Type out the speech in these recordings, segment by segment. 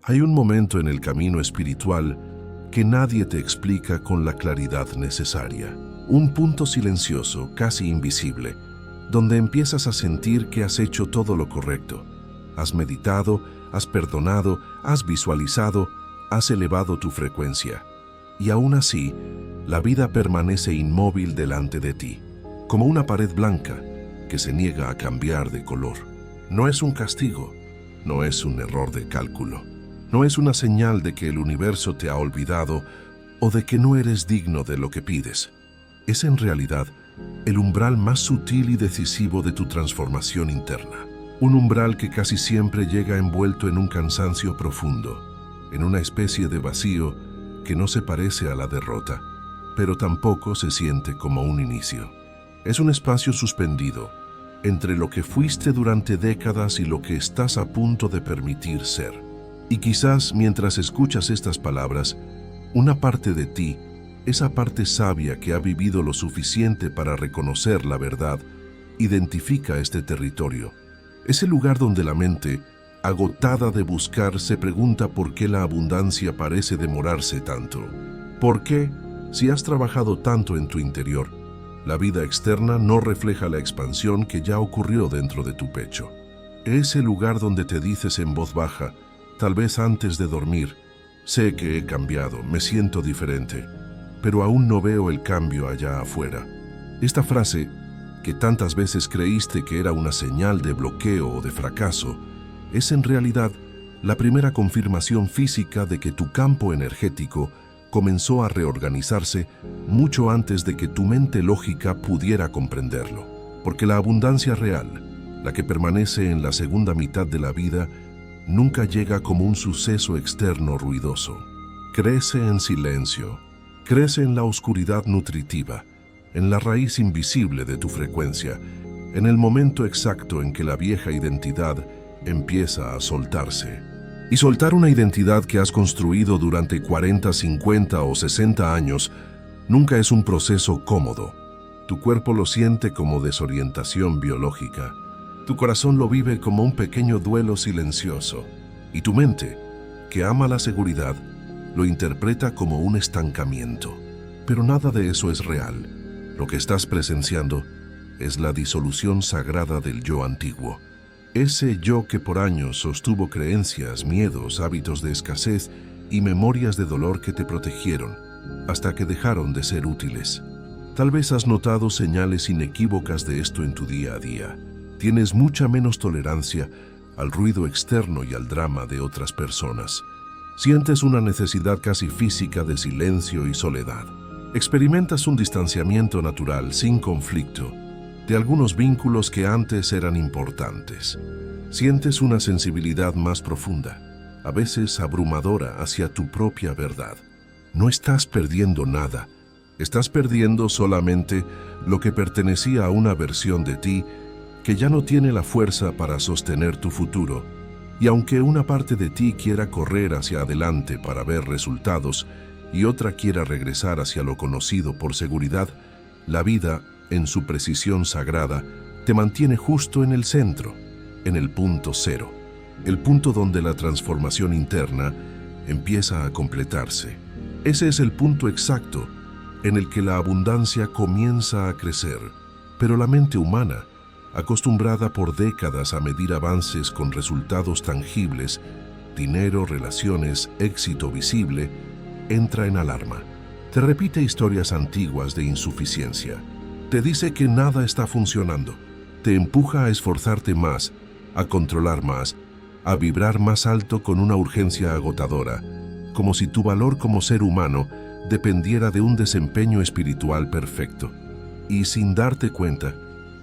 Hay un momento en el camino espiritual que nadie te explica con la claridad necesaria. Un punto silencioso, casi invisible, donde empiezas a sentir que has hecho todo lo correcto. Has meditado, has perdonado, has visualizado, has elevado tu frecuencia. Y aún así, la vida permanece inmóvil delante de ti, como una pared blanca que se niega a cambiar de color. No es un castigo, no es un error de cálculo, no es una señal de que el universo te ha olvidado o de que no eres digno de lo que pides. Es en realidad el umbral más sutil y decisivo de tu transformación interna. Un umbral que casi siempre llega envuelto en un cansancio profundo, en una especie de vacío que no se parece a la derrota, pero tampoco se siente como un inicio. Es un espacio suspendido entre lo que fuiste durante décadas y lo que estás a punto de permitir ser. Y quizás mientras escuchas estas palabras, una parte de ti, esa parte sabia que ha vivido lo suficiente para reconocer la verdad, identifica este territorio. Es el lugar donde la mente, agotada de buscar, se pregunta por qué la abundancia parece demorarse tanto. ¿Por qué, si has trabajado tanto en tu interior, la vida externa no refleja la expansión que ya ocurrió dentro de tu pecho? Es el lugar donde te dices en voz baja, tal vez antes de dormir, sé que he cambiado, me siento diferente, pero aún no veo el cambio allá afuera. Esta frase, que tantas veces creíste que era una señal de bloqueo o de fracaso, es en realidad la primera confirmación física de que tu campo energético comenzó a reorganizarse mucho antes de que tu mente lógica pudiera comprenderlo. Porque la abundancia real, la que permanece en la segunda mitad de la vida, nunca llega como un suceso externo ruidoso. Crece en silencio, crece en la oscuridad nutritiva, en la raíz invisible de tu frecuencia, en el momento exacto en que la vieja identidad empieza a soltarse. Y soltar una identidad que has construido durante 40, 50 o 60 años nunca es un proceso cómodo. Tu cuerpo lo siente como desorientación biológica. Tu corazón lo vive como un pequeño duelo silencioso. Y tu mente, que ama la seguridad, lo interpreta como un estancamiento. Pero nada de eso es real. Lo que estás presenciando es la disolución sagrada del yo antiguo. Ese yo que por años sostuvo creencias, miedos, hábitos de escasez y memorias de dolor que te protegieron, hasta que dejaron de ser útiles. Tal vez has notado señales inequívocas de esto en tu día a día. Tienes mucha menos tolerancia al ruido externo y al drama de otras personas. Sientes una necesidad casi física de silencio y soledad. Experimentas un distanciamiento natural, sin conflicto, de algunos vínculos que antes eran importantes. Sientes una sensibilidad más profunda, a veces abrumadora, hacia tu propia verdad. No estás perdiendo nada, estás perdiendo solamente lo que pertenecía a una versión de ti que ya no tiene la fuerza para sostener tu futuro. Y aunque una parte de ti quiera correr hacia adelante para ver resultados, y otra quiera regresar hacia lo conocido por seguridad, la vida, en su precisión sagrada, te mantiene justo en el centro, en el punto cero, el punto donde la transformación interna empieza a completarse. Ese es el punto exacto en el que la abundancia comienza a crecer, pero la mente humana, acostumbrada por décadas a medir avances con resultados tangibles, dinero, relaciones, éxito visible, entra en alarma. Te repite historias antiguas de insuficiencia. Te dice que nada está funcionando. Te empuja a esforzarte más, a controlar más, a vibrar más alto con una urgencia agotadora, como si tu valor como ser humano dependiera de un desempeño espiritual perfecto. Y sin darte cuenta,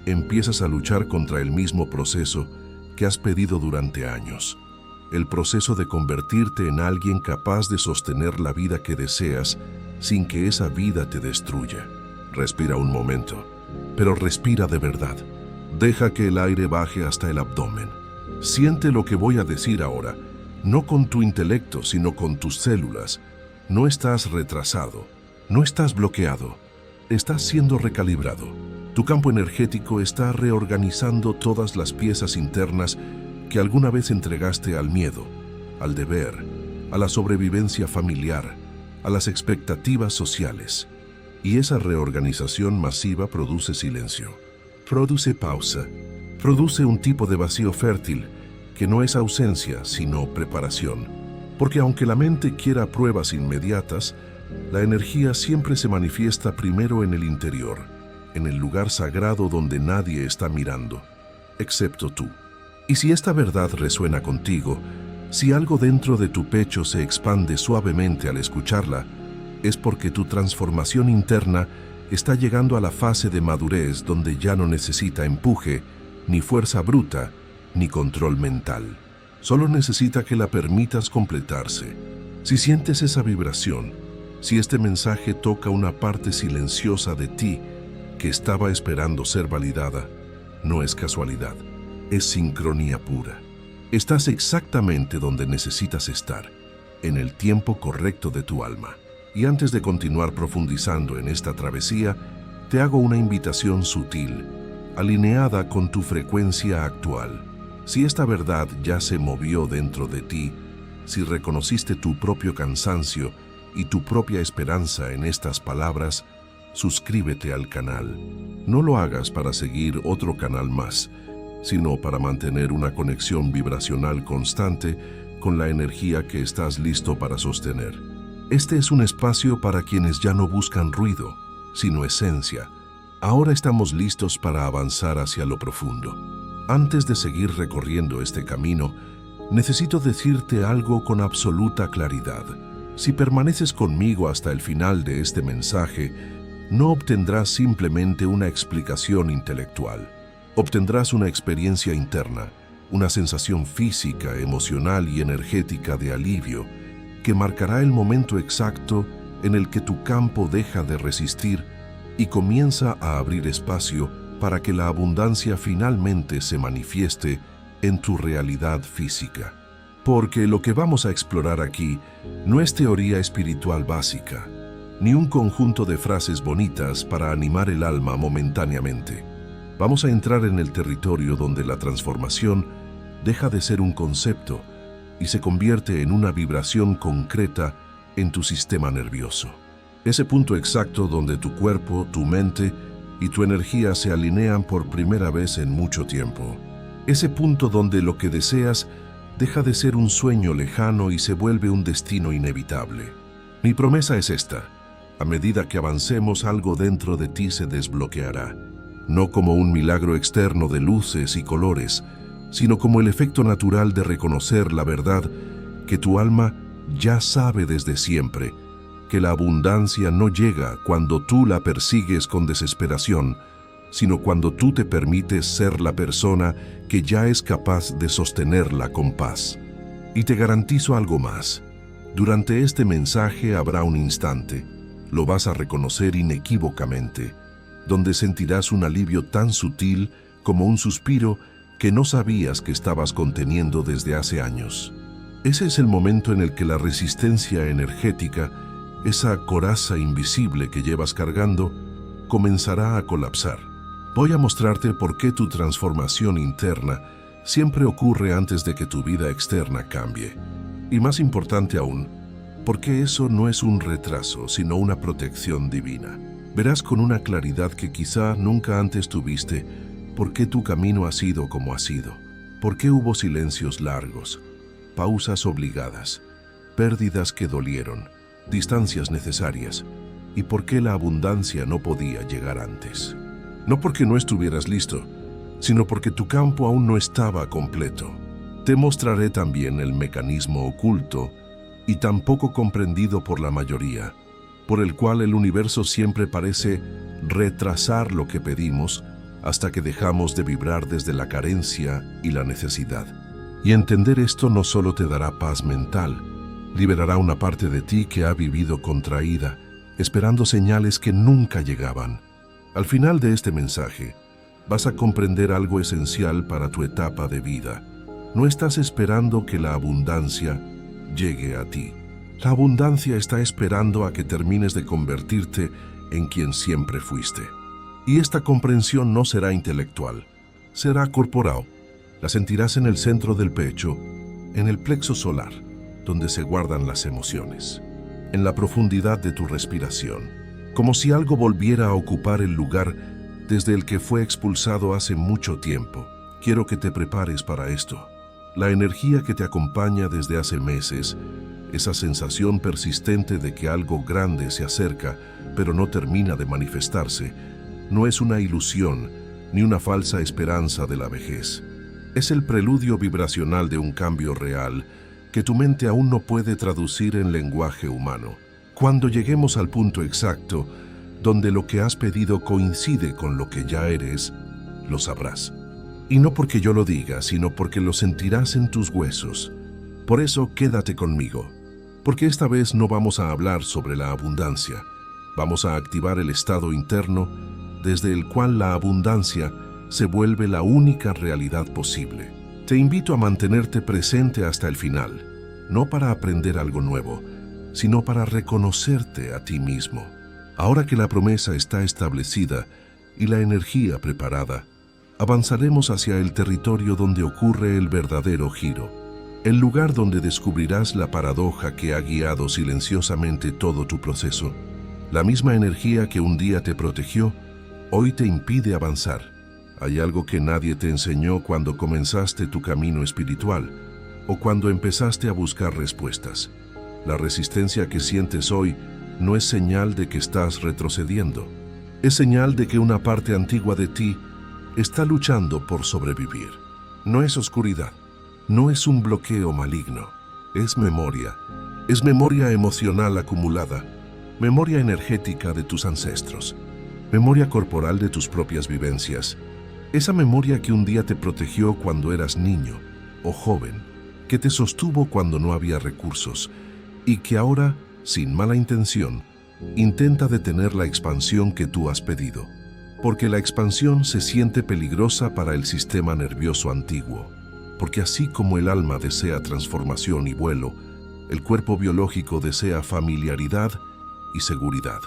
empiezas a luchar contra el mismo proceso que has pedido durante años. El proceso de convertirte en alguien capaz de sostener la vida que deseas sin que esa vida te destruya. Respira un momento, pero respira de verdad. Deja que el aire baje hasta el abdomen. Siente lo que voy a decir ahora, no con tu intelecto, sino con tus células. No estás retrasado, no estás bloqueado, estás siendo recalibrado. Tu campo energético está reorganizando todas las piezas internas que alguna vez entregaste al miedo, al deber, a la sobrevivencia familiar, a las expectativas sociales. Y esa reorganización masiva produce silencio, produce pausa, produce un tipo de vacío fértil que no es ausencia, sino preparación. Porque aunque la mente quiera pruebas inmediatas, la energía siempre se manifiesta primero en el interior, en el lugar sagrado donde nadie está mirando, excepto tú. Y si esta verdad resuena contigo, si algo dentro de tu pecho se expande suavemente al escucharla, es porque tu transformación interna está llegando a la fase de madurez donde ya no necesita empuje, ni fuerza bruta, ni control mental. Solo necesita que la permitas completarse. Si sientes esa vibración, si este mensaje toca una parte silenciosa de ti que estaba esperando ser validada, no es casualidad, es sincronía pura. Estás exactamente donde necesitas estar, en el tiempo correcto de tu alma. Y antes de continuar profundizando en esta travesía, te hago una invitación sutil, alineada con tu frecuencia actual. Si esta verdad ya se movió dentro de ti, si reconociste tu propio cansancio y tu propia esperanza en estas palabras, suscríbete al canal. No lo hagas para seguir otro canal más, sino para mantener una conexión vibracional constante con la energía que estás listo para sostener. Este es un espacio para quienes ya no buscan ruido, sino esencia. Ahora estamos listos para avanzar hacia lo profundo. Antes de seguir recorriendo este camino, necesito decirte algo con absoluta claridad. Si permaneces conmigo hasta el final de este mensaje, no obtendrás simplemente una explicación intelectual. Obtendrás una experiencia interna, una sensación física, emocional y energética de alivio que marcará el momento exacto en el que tu campo deja de resistir y comienza a abrir espacio para que la abundancia finalmente se manifieste en tu realidad física. Porque lo que vamos a explorar aquí no es teoría espiritual básica, ni un conjunto de frases bonitas para animar el alma momentáneamente. Vamos a entrar en el territorio donde la transformación deja de ser un concepto y se convierte en una vibración concreta en tu sistema nervioso. Ese punto exacto donde tu cuerpo, tu mente y tu energía se alinean por primera vez en mucho tiempo. Ese punto donde lo que deseas deja de ser un sueño lejano y se vuelve un destino inevitable. Mi promesa es esta: a medida que avancemos, algo dentro de ti se desbloqueará, no como un milagro externo de luces y colores, sino como el efecto natural de reconocer la verdad que tu alma ya sabe desde siempre, que la abundancia no llega cuando tú la persigues con desesperación, sino cuando tú te permites ser la persona que ya es capaz de sostenerla con paz. Y te garantizo algo más. Durante este mensaje habrá un instante, lo vas a reconocer inequívocamente, donde sentirás un alivio tan sutil como un suspiro que no sabías que estabas conteniendo desde hace años. Ese es el momento en el que la resistencia energética, esa coraza invisible que llevas cargando, comenzará a colapsar. Voy a mostrarte por qué tu transformación interna siempre ocurre antes de que tu vida externa cambie. Y más importante aún, por qué eso no es un retraso, sino una protección divina. Verás con una claridad que quizá nunca antes tuviste por qué tu camino ha sido como ha sido, por qué hubo silencios largos, pausas obligadas, pérdidas que dolieron, distancias necesarias, y por qué la abundancia no podía llegar antes. No porque no estuvieras listo, sino porque tu campo aún no estaba completo. Te mostraré también el mecanismo oculto y tan poco comprendido por la mayoría, por el cual el universo siempre parece retrasar lo que pedimos hasta que dejamos de vibrar desde la carencia y la necesidad. Y entender esto no solo te dará paz mental, liberará una parte de ti que ha vivido contraída, esperando señales que nunca llegaban. Al final de este mensaje, vas a comprender algo esencial para tu etapa de vida. No estás esperando que la abundancia llegue a ti. La abundancia está esperando a que termines de convertirte en quien siempre fuiste. Y esta comprensión no será intelectual, será corporal. La sentirás en el centro del pecho, en el plexo solar, donde se guardan las emociones, en la profundidad de tu respiración, como si algo volviera a ocupar el lugar desde el que fue expulsado hace mucho tiempo. Quiero que te prepares para esto. La energía que te acompaña desde hace meses, esa sensación persistente de que algo grande se acerca, pero no termina de manifestarse, no es una ilusión ni una falsa esperanza de la vejez. Es el preludio vibracional de un cambio real que tu mente aún no puede traducir en lenguaje humano. Cuando lleguemos al punto exacto, donde lo que has pedido coincide con lo que ya eres, lo sabrás. Y no porque yo lo diga, sino porque lo sentirás en tus huesos. Por eso quédate conmigo, porque esta vez no vamos a hablar sobre la abundancia. Vamos a activar el estado interno desde el cual la abundancia se vuelve la única realidad posible. Te invito a mantenerte presente hasta el final, no para aprender algo nuevo, sino para reconocerte a ti mismo. Ahora que la promesa está establecida y la energía preparada, avanzaremos hacia el territorio donde ocurre el verdadero giro, el lugar donde descubrirás la paradoja que ha guiado silenciosamente todo tu proceso. La misma energía que un día te protegió, hoy te impide avanzar. Hay algo que nadie te enseñó cuando comenzaste tu camino espiritual o cuando empezaste a buscar respuestas. La resistencia que sientes hoy no es señal de que estás retrocediendo. Es señal de que una parte antigua de ti está luchando por sobrevivir. No es oscuridad, no es un bloqueo maligno, es memoria. Es memoria emocional acumulada, memoria energética de tus ancestros, memoria corporal de tus propias vivencias. Esa memoria que un día te protegió cuando eras niño o joven, que te sostuvo cuando no había recursos y que ahora, sin mala intención, intenta detener la expansión que tú has pedido. Porque la expansión se siente peligrosa para el sistema nervioso antiguo. Porque así como el alma desea transformación y vuelo, el cuerpo biológico desea familiaridad y seguridad.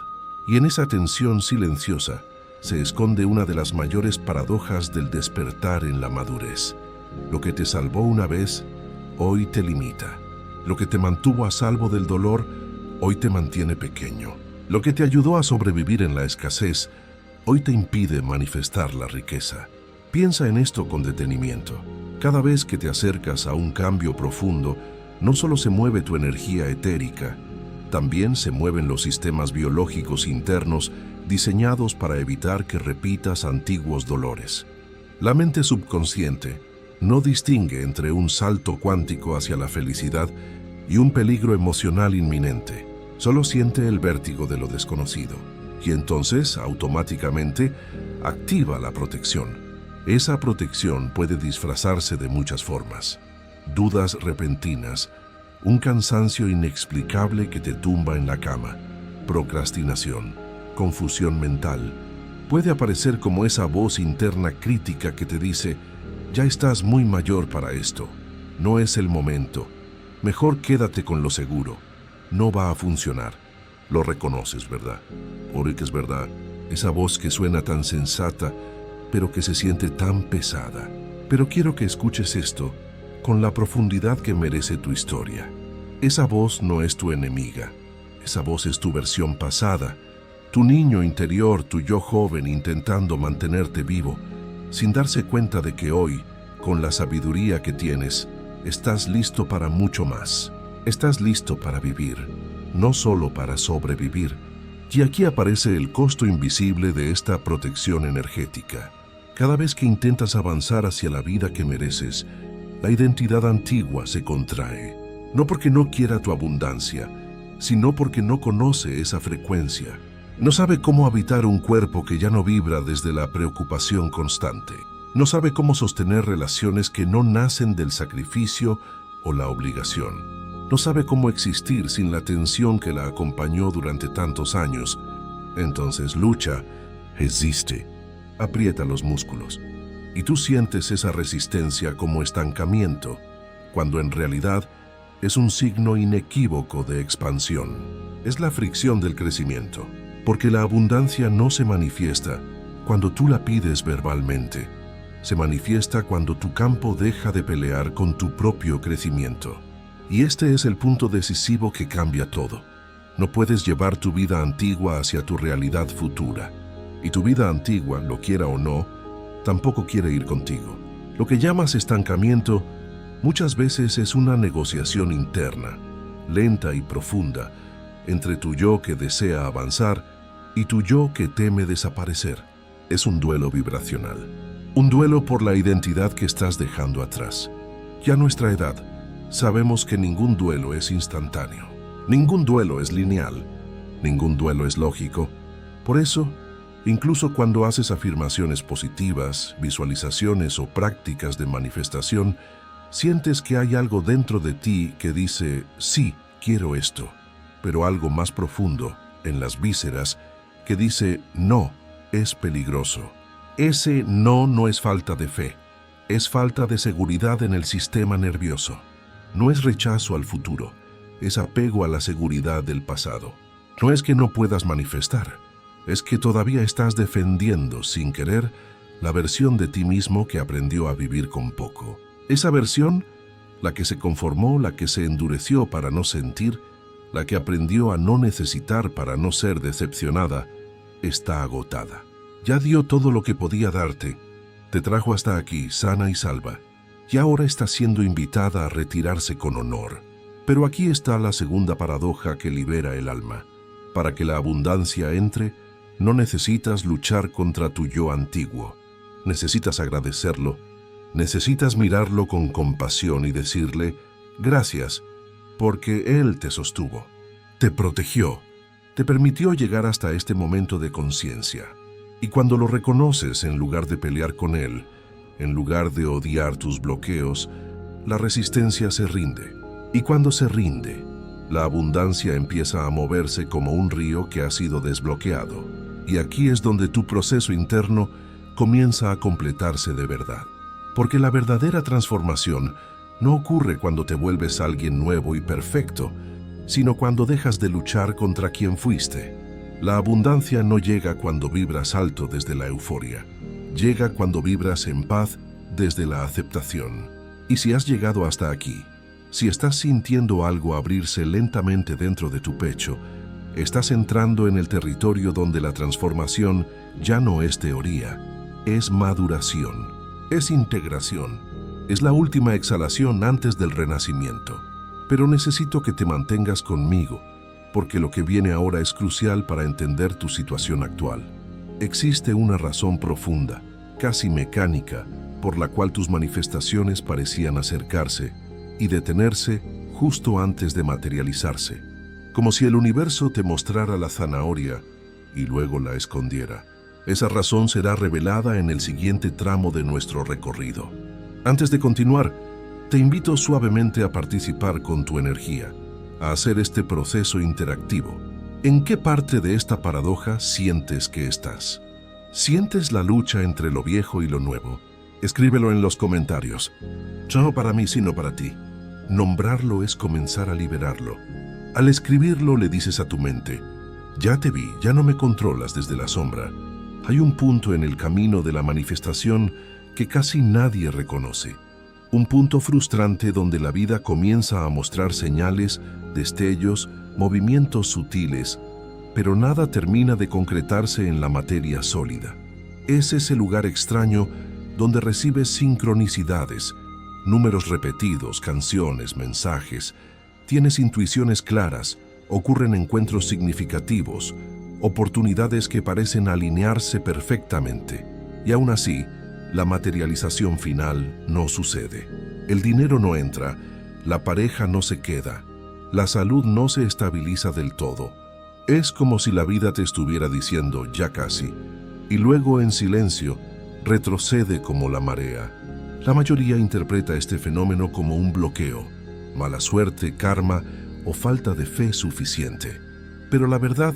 Y en esa tensión silenciosa se esconde una de las mayores paradojas del despertar en la madurez. Lo que te salvó una vez, hoy te limita. Lo que te mantuvo a salvo del dolor, hoy te mantiene pequeño. Lo que te ayudó a sobrevivir en la escasez, hoy te impide manifestar la riqueza. Piensa en esto con detenimiento. Cada vez que te acercas a un cambio profundo, no solo se mueve tu energía etérica, también se mueven los sistemas biológicos internos diseñados para evitar que repitas antiguos dolores. La mente subconsciente no distingue entre un salto cuántico hacia la felicidad y un peligro emocional inminente. Solo siente el vértigo de lo desconocido y entonces automáticamente activa la protección. Esa protección puede disfrazarse de muchas formas: dudas repentinas, un cansancio inexplicable que te tumba en la cama, procrastinación, confusión mental. Puede aparecer como esa voz interna crítica que te dice: ya estás muy mayor para esto, no es el momento, mejor quédate con lo seguro, no va a funcionar. Lo reconoces, ¿verdad? Porque es verdad, esa voz que suena tan sensata, pero que se siente tan pesada. Pero quiero que escuches esto con la profundidad que merece tu historia. Esa voz no es tu enemiga, esa voz es tu versión pasada, tu niño interior, tu yo joven intentando mantenerte vivo, sin darse cuenta de que hoy, con la sabiduría que tienes, estás listo para mucho más. Estás listo para vivir, no solo para sobrevivir. Y aquí aparece el costo invisible de esta protección energética. Cada vez que intentas avanzar hacia la vida que mereces, la identidad antigua se contrae. No porque no quiera tu abundancia, sino porque no conoce esa frecuencia. No sabe cómo habitar un cuerpo que ya no vibra desde la preocupación constante. No sabe cómo sostener relaciones que no nacen del sacrificio o la obligación. No sabe cómo existir sin la tensión que la acompañó durante tantos años. Entonces lucha, resiste, aprieta los músculos. Y tú sientes esa resistencia como estancamiento, cuando en realidad es un signo inequívoco de expansión. Es la fricción del crecimiento. Porque la abundancia no se manifiesta cuando tú la pides verbalmente. Se manifiesta cuando tu campo deja de pelear con tu propio crecimiento. Y este es el punto decisivo que cambia todo. No puedes llevar tu vida antigua hacia tu realidad futura. Y tu vida antigua, lo quiera o no, tampoco quiere ir contigo. Lo que llamas estancamiento muchas veces es una negociación interna, lenta y profunda, entre tu yo que desea avanzar y tu yo que teme desaparecer. Es un duelo vibracional. Un duelo por la identidad que estás dejando atrás. Ya a nuestra edad, sabemos que ningún duelo es instantáneo. Ningún duelo es lineal. Ningún duelo es lógico. Por eso, incluso cuando haces afirmaciones positivas, visualizaciones o prácticas de manifestación, sientes que hay algo dentro de ti que dice, sí, quiero esto, pero algo más profundo, en las vísceras, que dice, no, es peligroso. Ese no es falta de fe, es falta de seguridad en el sistema nervioso. No es rechazo al futuro, es apego a la seguridad del pasado. No es que no puedas manifestar, es que todavía estás defendiendo, sin querer, la versión de ti mismo que aprendió a vivir con poco. Esa versión, la que se conformó, la que se endureció para no sentir, la que aprendió a no necesitar para no ser decepcionada, está agotada. Ya dio todo lo que podía darte, te trajo hasta aquí sana y salva, y ahora está siendo invitada a retirarse con honor. Pero aquí está la segunda paradoja que libera el alma. Para que la abundancia entre, no necesitas luchar contra tu yo antiguo. Necesitas agradecerlo. Necesitas mirarlo con compasión y decirle, gracias, porque Él te sostuvo, te protegió, te permitió llegar hasta este momento de conciencia. Y cuando lo reconoces, en lugar de pelear con Él, en lugar de odiar tus bloqueos, la resistencia se rinde. Y cuando se rinde, la abundancia empieza a moverse como un río que ha sido desbloqueado. Y aquí es donde tu proceso interno comienza a completarse de verdad. Porque la verdadera transformación no ocurre cuando te vuelves alguien nuevo y perfecto, sino cuando dejas de luchar contra quien fuiste. La abundancia no llega cuando vibras alto desde la euforia. Llega cuando vibras en paz desde la aceptación. Y si has llegado hasta aquí, si estás sintiendo algo abrirse lentamente dentro de tu pecho, estás entrando en el territorio donde la transformación ya no es teoría, es maduración, es integración, es la última exhalación antes del renacimiento. Pero necesito que te mantengas conmigo, porque lo que viene ahora es crucial para entender tu situación actual. Existe una razón profunda, casi mecánica, por la cual tus manifestaciones parecían acercarse y detenerse justo antes de materializarse, como si el universo te mostrara la zanahoria y luego la escondiera. Esa razón será revelada en el siguiente tramo de nuestro recorrido. Antes de continuar, te invito suavemente a participar con tu energía, a hacer este proceso interactivo. ¿En qué parte de esta paradoja sientes que estás? ¿Sientes la lucha entre lo viejo y lo nuevo? Escríbelo en los comentarios. No para mí, sino para ti. Nombrarlo es comenzar a liberarlo. Al escribirlo le dices a tu mente, ya te vi, ya no me controlas desde la sombra. Hay un punto en el camino de la manifestación que casi nadie reconoce. Un punto frustrante donde la vida comienza a mostrar señales, destellos, movimientos sutiles, pero nada termina de concretarse en la materia sólida. Es ese lugar extraño donde recibes sincronicidades, números repetidos, canciones, mensajes, tienes intuiciones claras, ocurren encuentros significativos, oportunidades que parecen alinearse perfectamente, y aún así, la materialización final no sucede. El dinero no entra, la pareja no se queda, la salud no se estabiliza del todo. Es como si la vida te estuviera diciendo ya casi, y luego en silencio retrocede como la marea. La mayoría interpreta este fenómeno como un bloqueo, mala suerte, karma o falta de fe suficiente. Pero la verdad,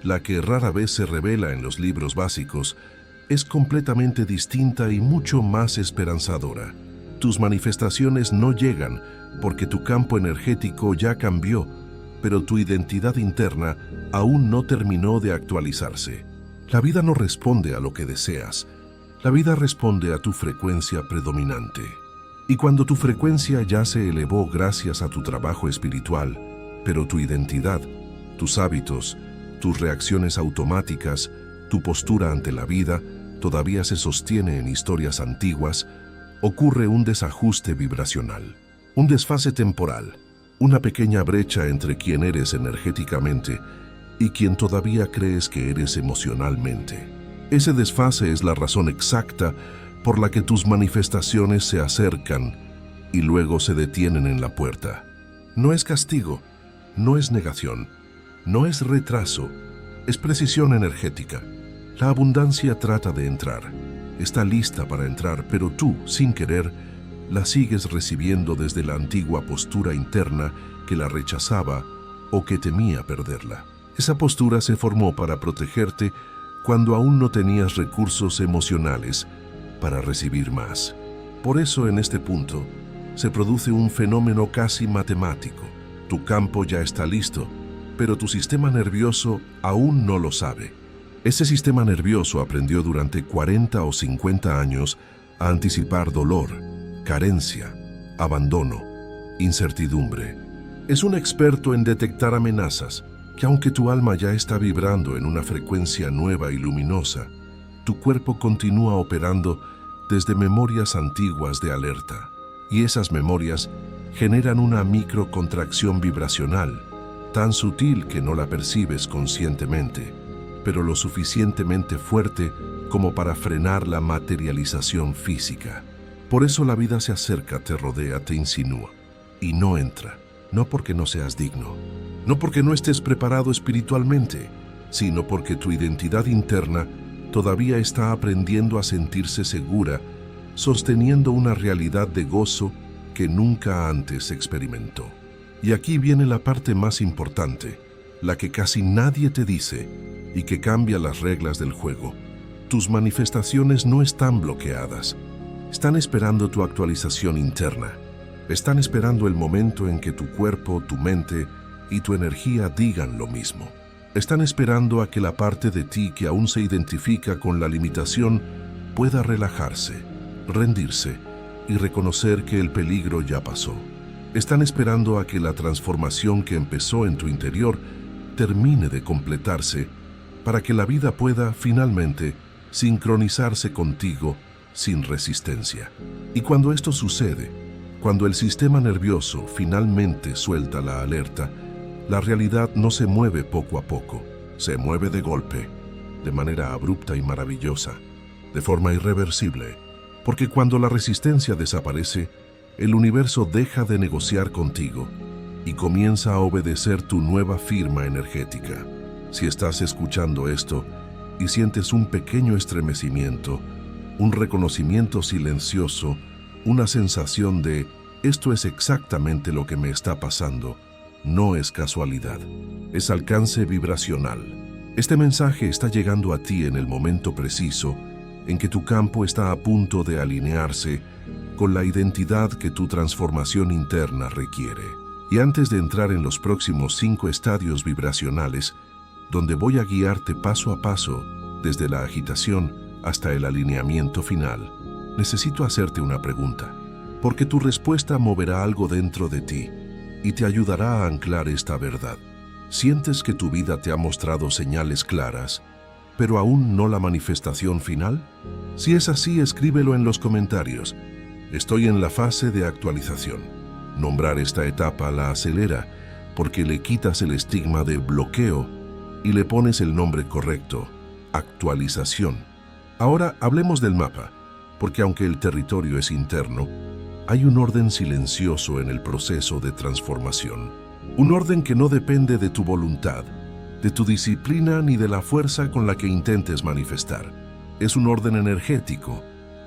la que rara vez se revela en los libros básicos, es completamente distinta y mucho más esperanzadora. Tus manifestaciones no llegan porque tu campo energético ya cambió, pero tu identidad interna aún no terminó de actualizarse. La vida no responde a lo que deseas, la vida responde a tu frecuencia predominante. Y cuando tu frecuencia ya se elevó gracias a tu trabajo espiritual, pero tu identidad, tus hábitos, tus reacciones automáticas, tu postura ante la vida, todavía se sostiene en historias antiguas, ocurre un desajuste vibracional, un desfase temporal, una pequeña brecha entre quien eres energéticamente y quien todavía crees que eres emocionalmente. Ese desfase es la razón exacta por la que tus manifestaciones se acercan y luego se detienen en la puerta. No es castigo, no es negación, no es retraso, es precisión energética. La abundancia trata de entrar, está lista para entrar, pero tú, sin querer, la sigues recibiendo desde la antigua postura interna que la rechazaba o que temía perderla. Esa postura se formó para protegerte cuando aún no tenías recursos emocionales para recibir más. Por eso, en este punto, se produce un fenómeno casi matemático. Tu campo ya está listo, pero tu sistema nervioso aún no lo sabe. Ese sistema nervioso aprendió durante 40 o 50 años a anticipar dolor, carencia, abandono, incertidumbre. Es un experto en detectar amenazas, que aunque tu alma ya está vibrando en una frecuencia nueva y luminosa, tu cuerpo continúa operando desde memorias antiguas de alerta. Y esas memorias generan una microcontracción vibracional, tan sutil que no la percibes conscientemente, pero lo suficientemente fuerte como para frenar la materialización física. Por eso la vida se acerca, te rodea, te insinúa, y no entra, no porque no seas digno, no porque no estés preparado espiritualmente, sino porque tu identidad interna todavía está aprendiendo a sentirse segura, sosteniendo una realidad de gozo que nunca antes experimentó. Y aquí viene la parte más importante, la que casi nadie te dice y que cambia las reglas del juego. Tus manifestaciones no están bloqueadas, están esperando tu actualización interna. Están esperando el momento en que tu cuerpo, tu mente y tu energía digan lo mismo. Están esperando a que la parte de ti que aún se identifica con la limitación pueda relajarse, rendirse y reconocer que el peligro ya pasó. Están esperando a que la transformación que empezó en tu interior termine de completarse para que la vida pueda finalmente sincronizarse contigo sin resistencia. Y cuando esto sucede, cuando el sistema nervioso finalmente suelta la alerta, la realidad no se mueve poco a poco, se mueve de golpe, de manera abrupta y maravillosa, de forma irreversible, porque cuando la resistencia desaparece, el universo deja de negociar contigo y comienza a obedecer tu nueva firma energética. Si estás escuchando esto y sientes un pequeño estremecimiento, un reconocimiento silencioso, una sensación de «esto es exactamente lo que me está pasando», no es casualidad, es alcance vibracional. Este mensaje está llegando a ti en el momento preciso en que tu campo está a punto de alinearse con la identidad que tu transformación interna requiere. Y antes de entrar en los próximos 5 estadios vibracionales, donde voy a guiarte paso a paso, desde la agitación hasta el alineamiento final, necesito hacerte una pregunta, porque tu respuesta moverá algo dentro de ti y te ayudará a anclar esta verdad. ¿Sientes que tu vida te ha mostrado señales claras, pero aún no la manifestación final? Si es así, escríbelo en los comentarios. Estoy en la fase de actualización. Nombrar esta etapa la acelera porque le quitas el estigma de bloqueo y le pones el nombre correcto, actualización. Ahora hablemos del mapa, porque aunque el territorio es interno, hay un orden silencioso en el proceso de transformación. Un orden que no depende de tu voluntad, de tu disciplina ni de la fuerza con la que intentes manifestar. Es un orden energético,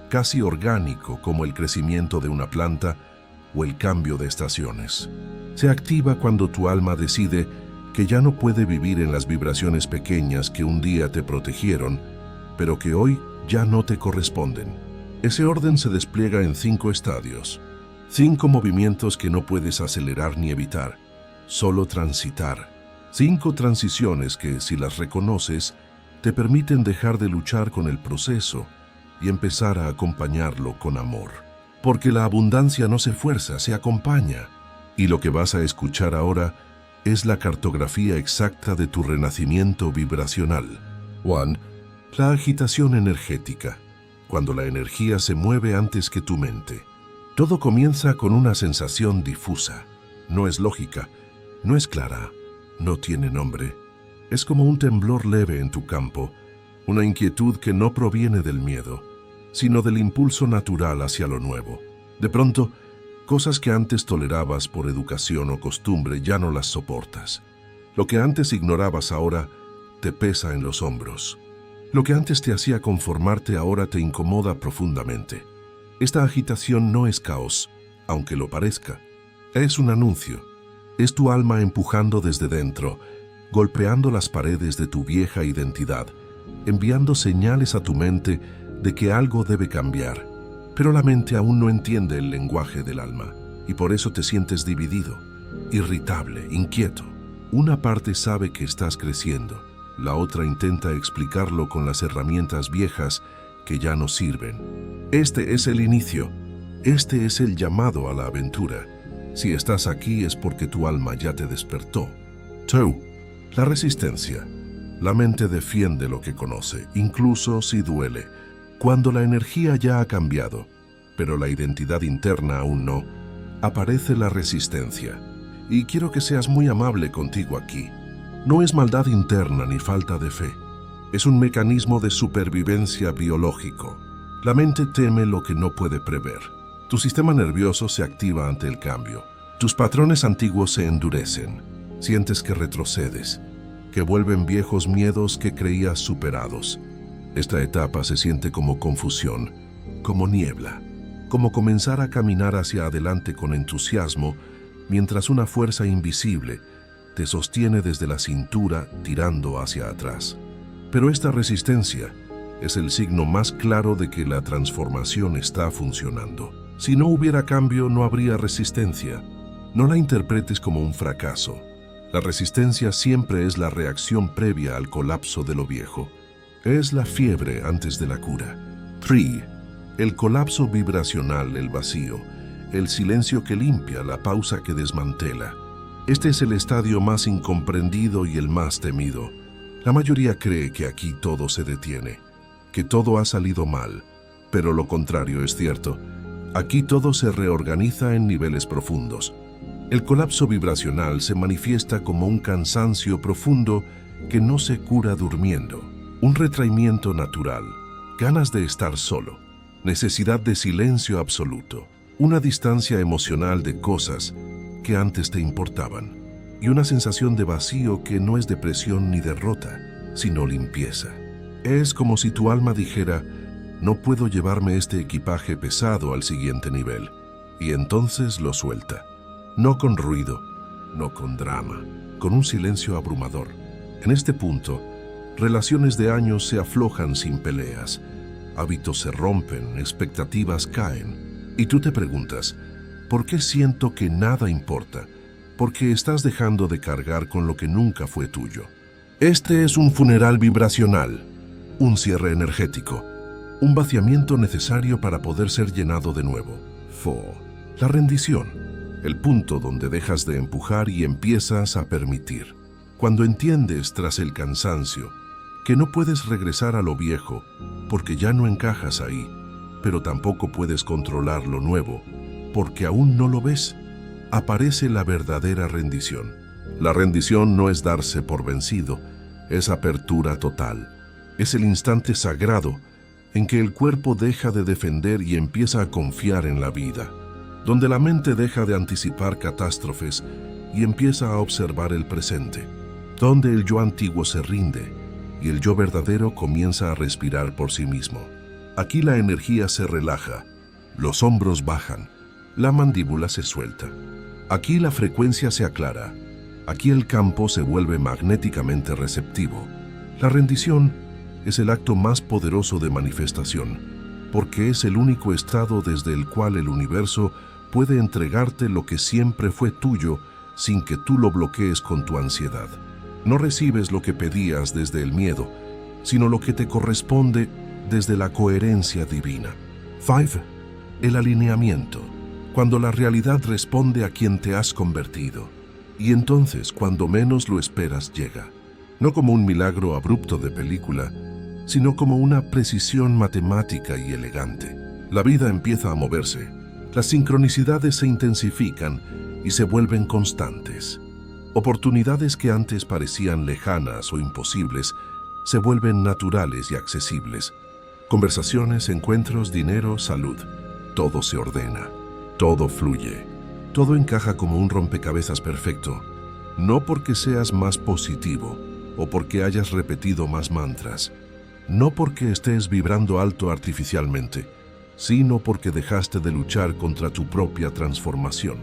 casi orgánico, como el crecimiento de una planta o el cambio de estaciones. Se activa cuando tu alma decide que ya no puede vivir en las vibraciones pequeñas que un día te protegieron, pero que hoy ya no te corresponden. Ese orden se despliega en 5 estadios, 5 movimientos que no puedes acelerar ni evitar, solo transitar. 5 transiciones que, si las reconoces, te permiten dejar de luchar con el proceso y empezar a acompañarlo con amor. porque la abundancia no se fuerza, se acompaña. Y lo que vas a escuchar ahora es la cartografía exacta de tu renacimiento vibracional. 1. La agitación energética, cuando la energía se mueve antes que tu mente. Todo comienza con una sensación difusa. No es lógica, no es clara, no tiene nombre. Es como un temblor leve en tu campo, una inquietud que no proviene del miedo, sino del impulso natural hacia lo nuevo. De pronto, cosas que antes tolerabas por educación o costumbre ya no las soportas. Lo que antes ignorabas ahora te pesa en los hombros. Lo que antes te hacía conformarte ahora te incomoda profundamente. Esta agitación no es caos, aunque lo parezca. Es un anuncio. Es tu alma empujando desde dentro, golpeando las paredes de tu vieja identidad, enviando señales a tu mente de que algo debe cambiar. Pero la mente aún no entiende el lenguaje del alma, y por eso te sientes dividido, irritable, inquieto. Una parte sabe que estás creciendo, la otra intenta explicarlo con las herramientas viejas que ya no sirven. Este es el inicio, este es el llamado a la aventura. Si estás aquí es porque tu alma ya te despertó. 2. La resistencia. La mente defiende lo que conoce, incluso si duele. Cuando la energía ya ha cambiado, pero la identidad interna aún no, aparece la resistencia. Y quiero que seas muy amable contigo aquí. No es maldad interna ni falta de fe. Es un mecanismo de supervivencia biológico. La mente teme lo que no puede prever. Tu sistema nervioso se activa ante el cambio. Tus patrones antiguos se endurecen. Sientes que retrocedes, que vuelven viejos miedos que creías superados. Esta etapa se siente como confusión, como niebla, como comenzar a caminar hacia adelante con entusiasmo, mientras una fuerza invisible te sostiene desde la cintura tirando hacia atrás. Pero esta resistencia es el signo más claro de que la transformación está funcionando. Si no hubiera cambio, no habría resistencia. No la interpretes como un fracaso. La resistencia siempre es la reacción previa al colapso de lo viejo. Es la fiebre antes de la cura. 3. El colapso vibracional, el vacío, el silencio que limpia, la pausa que desmantela. Este es el estadio más incomprendido y el más temido. La mayoría cree que aquí todo se detiene, que todo ha salido mal, pero lo contrario es cierto. Aquí todo se reorganiza en niveles profundos. El colapso vibracional se manifiesta como un cansancio profundo que no se cura durmiendo. Un retraimiento natural, ganas de estar solo, necesidad de silencio absoluto, una distancia emocional de cosas que antes te importaban y una sensación de vacío que no es depresión ni derrota, sino limpieza. Es como si tu alma dijera, no puedo llevarme este equipaje pesado al siguiente nivel, y entonces lo suelta. No con ruido, no con drama, con un silencio abrumador. En este punto, relaciones de años se aflojan sin peleas, hábitos se rompen, expectativas caen. Y tú te preguntas, ¿por qué siento que nada importa? Porque estás dejando de cargar con lo que nunca fue tuyo. Este es un funeral vibracional, un cierre energético, un vaciamiento necesario para poder ser llenado de nuevo. 4. La rendición, el punto donde dejas de empujar y empiezas a permitir. Cuando entiendes tras el cansancio que no puedes regresar a lo viejo porque ya no encajas ahí, pero tampoco puedes controlar lo nuevo porque aún no lo ves, aparece la verdadera rendición. La rendición no es darse por vencido, es apertura total. Es el instante sagrado en que el cuerpo deja de defender y empieza a confiar en la vida, donde la mente deja de anticipar catástrofes y empieza a observar el presente, donde el yo antiguo se rinde y el yo verdadero comienza a respirar por sí mismo. Aquí la energía se relaja, los hombros bajan, la mandíbula se suelta. Aquí la frecuencia se aclara, aquí el campo se vuelve magnéticamente receptivo. La rendición es el acto más poderoso de manifestación, porque es el único estado desde el cual el universo puede entregarte lo que siempre fue tuyo sin que tú lo bloquees con tu ansiedad. No recibes lo que pedías desde el miedo, sino lo que te corresponde desde la coherencia divina. 5. El alineamiento, cuando la realidad responde a quien te has convertido. Y entonces, cuando menos lo esperas, llega. No como un milagro abrupto de película, sino como una precisión matemática y elegante. La vida empieza a moverse. Las sincronicidades se intensifican y se vuelven constantes. Oportunidades que antes parecían lejanas o imposibles se vuelven naturales y accesibles. Conversaciones, encuentros, dinero, salud. Todo se ordena. Todo fluye. Todo encaja como un rompecabezas perfecto. No porque seas más positivo o porque hayas repetido más mantras. No porque estés vibrando alto artificialmente, sino porque dejaste de luchar contra tu propia transformación.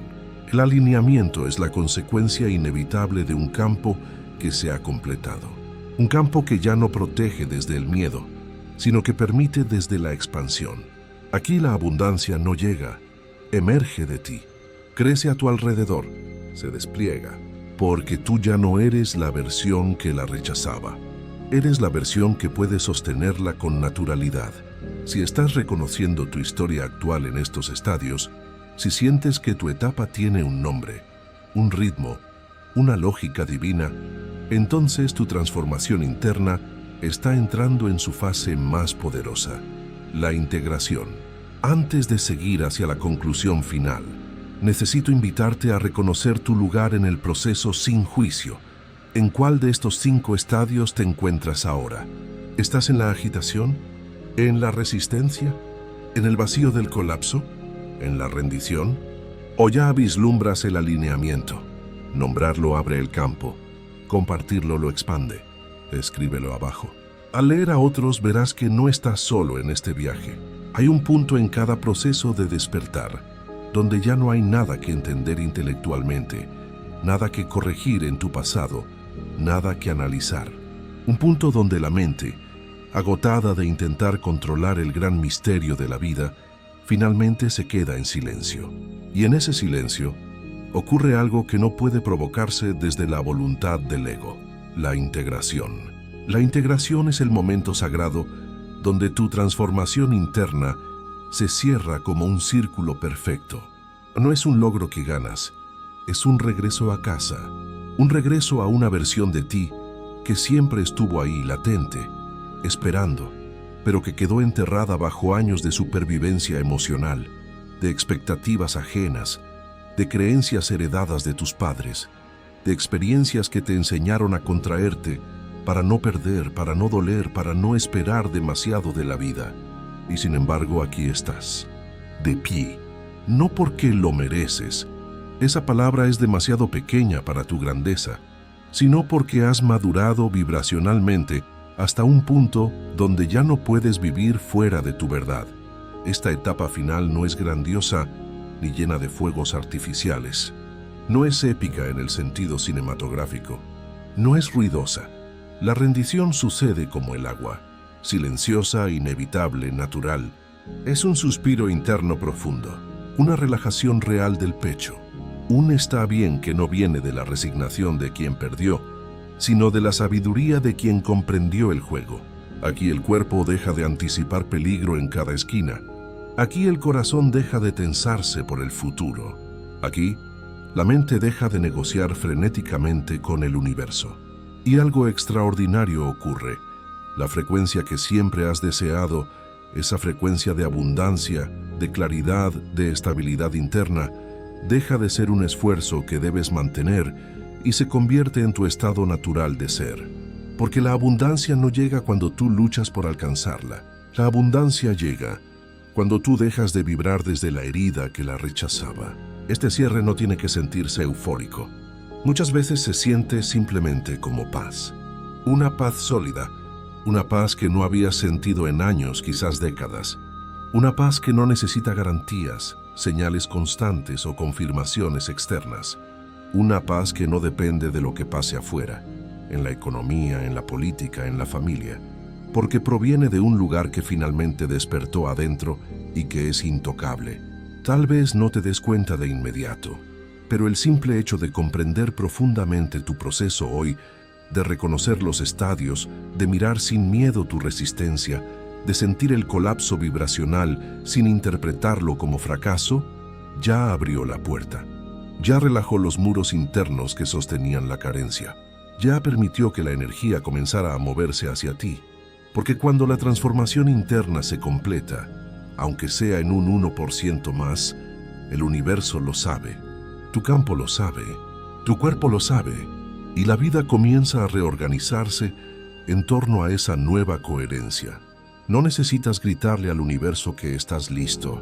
El alineamiento es la consecuencia inevitable de un campo que se ha completado. Un campo que ya no protege desde el miedo, sino que permite desde la expansión. Aquí la abundancia no llega, emerge de ti, crece a tu alrededor, se despliega, porque tú ya no eres la versión que la rechazaba. Eres la versión que puede sostenerla con naturalidad. Si estás reconociendo tu historia actual en estos estadios, si sientes que tu etapa tiene un nombre, un ritmo, una lógica divina, entonces tu transformación interna está entrando en su fase más poderosa, la integración. Antes de seguir hacia la conclusión final, necesito invitarte a reconocer tu lugar en el proceso sin juicio. ¿En cuál de estos 5 estadios te encuentras ahora? ¿Estás en la agitación? ¿En la resistencia? ¿En el vacío del colapso? ¿En la rendición? ¿O ya vislumbras el alineamiento? Nombrarlo abre el campo, compartirlo lo expande. Escríbelo abajo. Al leer a otros verás que no estás solo en este viaje. Hay un punto en cada proceso de despertar, donde ya no hay nada que entender intelectualmente, nada que corregir en tu pasado, nada que analizar. Un punto donde la mente, agotada de intentar controlar el gran misterio de la vida, finalmente se queda en silencio. Y en ese silencio ocurre algo que no puede provocarse desde la voluntad del ego: la integración. La integración es el momento sagrado donde tu transformación interna se cierra como un círculo perfecto. No es un logro que ganas, es un regreso a casa, un regreso a una versión de ti que siempre estuvo ahí latente, esperando, pero que quedó enterrada bajo años de supervivencia emocional, de expectativas ajenas, de creencias heredadas de tus padres, de experiencias que te enseñaron a contraerte para no perder, para no doler, para no esperar demasiado de la vida. Y sin embargo, aquí estás, de pie, no porque lo mereces, esa palabra es demasiado pequeña para tu grandeza, sino porque has madurado vibracionalmente hasta un punto donde ya no puedes vivir fuera de tu verdad. Esta etapa final no es grandiosa ni llena de fuegos artificiales. No es épica en el sentido cinematográfico. No es ruidosa. La rendición sucede como el agua, silenciosa, inevitable, natural. Es un suspiro interno profundo, una relajación real del pecho. Un está bien que no viene de la resignación de quien perdió, sino de la sabiduría de quien comprendió el juego. Aquí el cuerpo deja de anticipar peligro en cada esquina. Aquí el corazón deja de tensarse por el futuro. Aquí, la mente deja de negociar frenéticamente con el universo. Y algo extraordinario ocurre. La frecuencia que siempre has deseado, esa frecuencia de abundancia, de claridad, de estabilidad interna, deja de ser un esfuerzo que debes mantener y se convierte en tu estado natural de ser. Porque la abundancia no llega cuando tú luchas por alcanzarla. La abundancia llega cuando tú dejas de vibrar desde la herida que la rechazaba. Este cierre no tiene que sentirse eufórico. Muchas veces se siente simplemente como paz. Una paz sólida, una paz que no habías sentido en años, quizás décadas. Una paz que no necesita garantías, señales constantes o confirmaciones externas. Una paz que no depende de lo que pase afuera, en la economía, en la política, en la familia, porque proviene de un lugar que finalmente despertó adentro y que es intocable. Tal vez no te des cuenta de inmediato, pero el simple hecho de comprender profundamente tu proceso hoy, de reconocer los estadios, de mirar sin miedo tu resistencia, de sentir el colapso vibracional sin interpretarlo como fracaso, ya abrió la puerta. Ya relajó los muros internos que sostenían la carencia. Ya permitió que la energía comenzara a moverse hacia ti. Porque cuando la transformación interna se completa, aunque sea en un 1% más, el universo lo sabe, tu campo lo sabe, tu cuerpo lo sabe, y la vida comienza a reorganizarse en torno a esa nueva coherencia. No necesitas gritarle al universo que estás listo.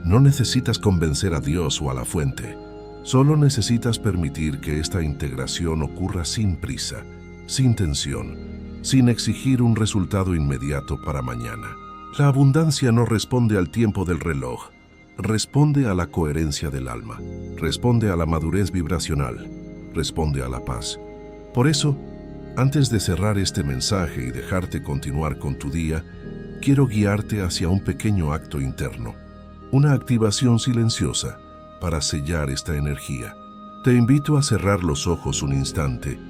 No necesitas convencer a Dios o a la fuente. Solo necesitas permitir que esta integración ocurra sin prisa, sin tensión, sin exigir un resultado inmediato para mañana. La abundancia no responde al tiempo del reloj, responde a la coherencia del alma, responde a la madurez vibracional, responde a la paz. Por eso, antes de cerrar este mensaje y dejarte continuar con tu día, quiero guiarte hacia un pequeño acto interno, una activación silenciosa para sellar esta energía. Te invito a cerrar los ojos un instante,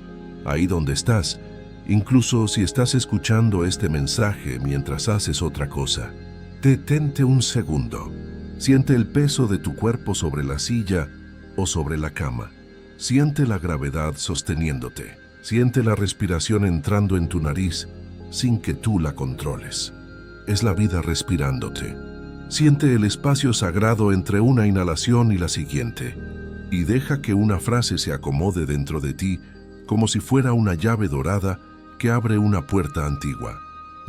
ahí donde estás, incluso si estás escuchando este mensaje mientras haces otra cosa. Detente un segundo. Siente el peso de tu cuerpo sobre la silla o sobre la cama. Siente la gravedad sosteniéndote. Siente la respiración entrando en tu nariz sin que tú la controles. Es la vida respirándote. Siente el espacio sagrado entre una inhalación y la siguiente, y deja que una frase se acomode dentro de ti como si fuera una llave dorada que abre una puerta antigua.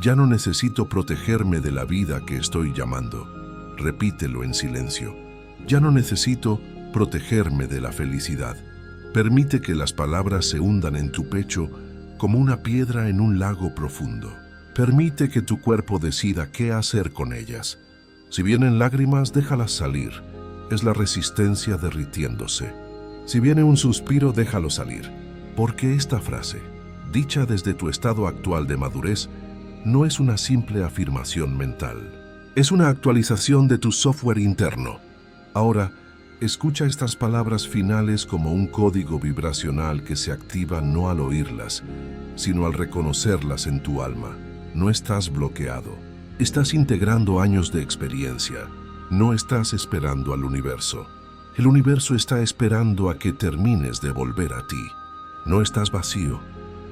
Ya no necesito protegerme de la vida que estoy llamando. Repítelo en silencio. Ya no necesito protegerme de la felicidad. Permite que las palabras se hundan en tu pecho como una piedra en un lago profundo. Permite que tu cuerpo decida qué hacer con ellas. Si vienen lágrimas, déjalas salir. Es la resistencia derritiéndose. Si viene un suspiro, déjalo salir. Porque esta frase, dicha desde tu estado actual de madurez, no es una simple afirmación mental. Es una actualización de tu software interno. Ahora, escucha estas palabras finales como un código vibracional que se activa no al oírlas, sino al reconocerlas en tu alma. No estás bloqueado. Estás integrando años de experiencia. No estás esperando al universo. El universo está esperando a que termines de volver a ti. No estás vacío.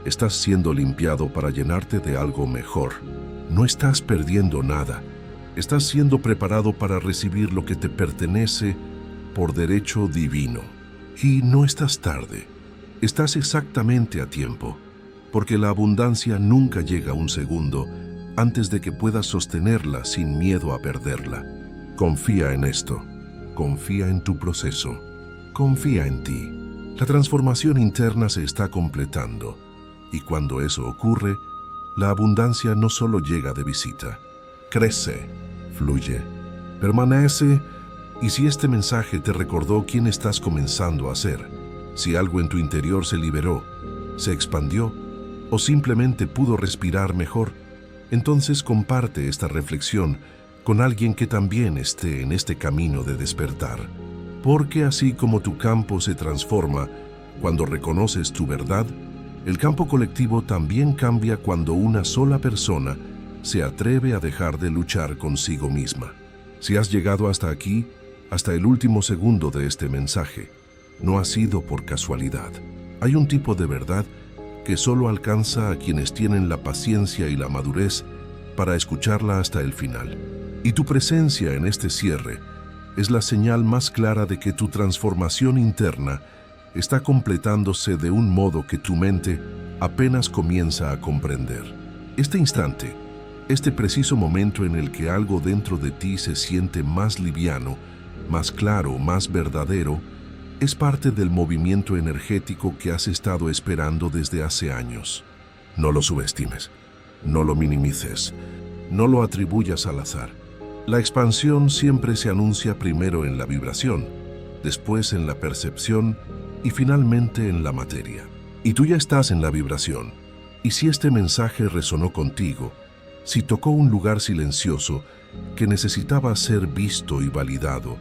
Estás siendo limpiado para llenarte de algo mejor. No estás perdiendo nada. Estás siendo preparado para recibir lo que te pertenece por derecho divino. Y no estás tarde. Estás exactamente a tiempo, porque la abundancia nunca llega un segundo antes de que puedas sostenerla sin miedo a perderla. Confía en esto. Confía en tu proceso. Confía en ti. La transformación interna se está completando, y cuando eso ocurre, la abundancia no solo llega de visita, crece, fluye, permanece. Y si este mensaje te recordó quién estás comenzando a ser, si algo en tu interior se liberó, se expandió o simplemente pudo respirar mejor, entonces comparte esta reflexión con alguien que también esté en este camino de despertar. Porque así como tu campo se transforma cuando reconoces tu verdad, el campo colectivo también cambia cuando una sola persona se atreve a dejar de luchar consigo misma. Si has llegado hasta aquí, hasta el último segundo de este mensaje, no ha sido por casualidad. Hay un tipo de verdad que solo alcanza a quienes tienen la paciencia y la madurez para escucharla hasta el final. Y tu presencia en este cierre es la señal más clara de que tu transformación interna está completándose de un modo que tu mente apenas comienza a comprender. Este instante, este preciso momento en el que algo dentro de ti se siente más liviano, más claro, más verdadero, es parte del movimiento energético que has estado esperando desde hace años. No lo subestimes, no lo minimices, no lo atribuyas al azar. La expansión siempre se anuncia primero en la vibración, después en la percepción y finalmente en la materia. Y tú ya estás en la vibración. Y si este mensaje resonó contigo, si tocó un lugar silencioso que necesitaba ser visto y validado,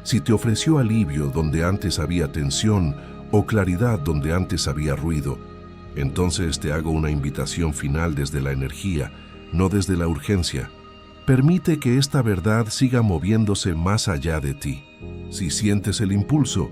si te ofreció alivio donde antes había tensión o claridad donde antes había ruido, entonces te hago una invitación final desde la energía, no desde la urgencia. Permite que esta verdad siga moviéndose más allá de ti. Si sientes el impulso,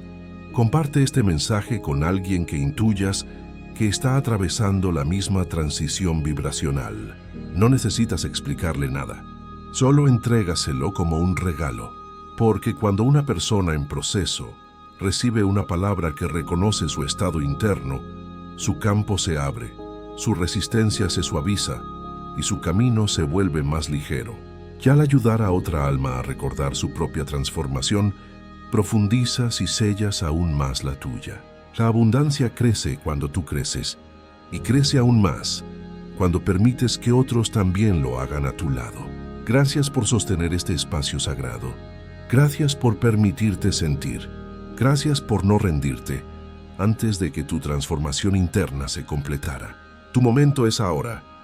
comparte este mensaje con alguien que intuyas que está atravesando la misma transición vibracional. No necesitas explicarle nada. Solo entrégaselo como un regalo, porque cuando una persona en proceso recibe una palabra que reconoce su estado interno, su campo se abre, su resistencia se suaviza y su camino se vuelve más ligero. Y al ayudar a otra alma a recordar su propia transformación, profundizas y sellas aún más la tuya. La abundancia crece cuando tú creces, y crece aún más cuando permites que otros también lo hagan a tu lado. Gracias por sostener este espacio sagrado. Gracias por permitirte sentir. Gracias por no rendirte antes de que tu transformación interna se completara. Tu momento es ahora.